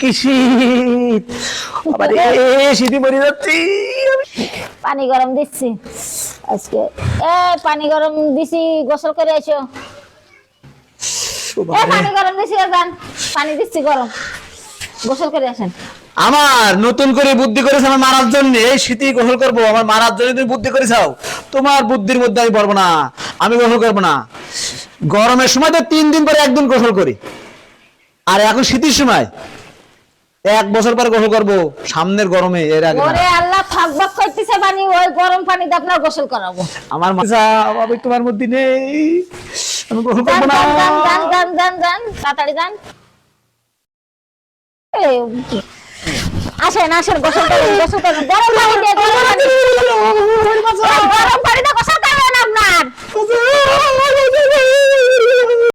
কি শীত, আবার শীতে মরে যাচ্ছি। পানি গরম দিচ্ছি আজকে। পানি গরম দিছি, গোসল করে এসো। পানি গরম দিছি, যান পানি দিচ্ছি গরম, গোসল করে আসেন। আমার নতুন করে বুদ্ধি করেছে আমার মারার জন্য, এই শীতে গোসল করবো আমার মারার জন্য তুমি বুদ্ধি করেছাও। তোমার বুদ্ধির মধ্যে আমি পড়বো না, আমি গোসল করবো না। গরমের সময় তো 3 দিন পরে একদিন গোসল করি, আর এখন শীতের সময় 1 বছর পরে গোসল করবো সামনের গরমে, এর আগে ওরে আল্লাহ, ফাঁক বাক করতেছে পানি, ওই গরম পানি দিয়ে আপনার গোসল করাবো। আমার মাথা আমি তোমার মধ্যে নেই, আমি গোসল করবো না। যান তাড়াতাড়ি যান। আসেন আসেন, গোসল করুন, গোসল করুন। গরম পানি দিয়ে, গরম পানি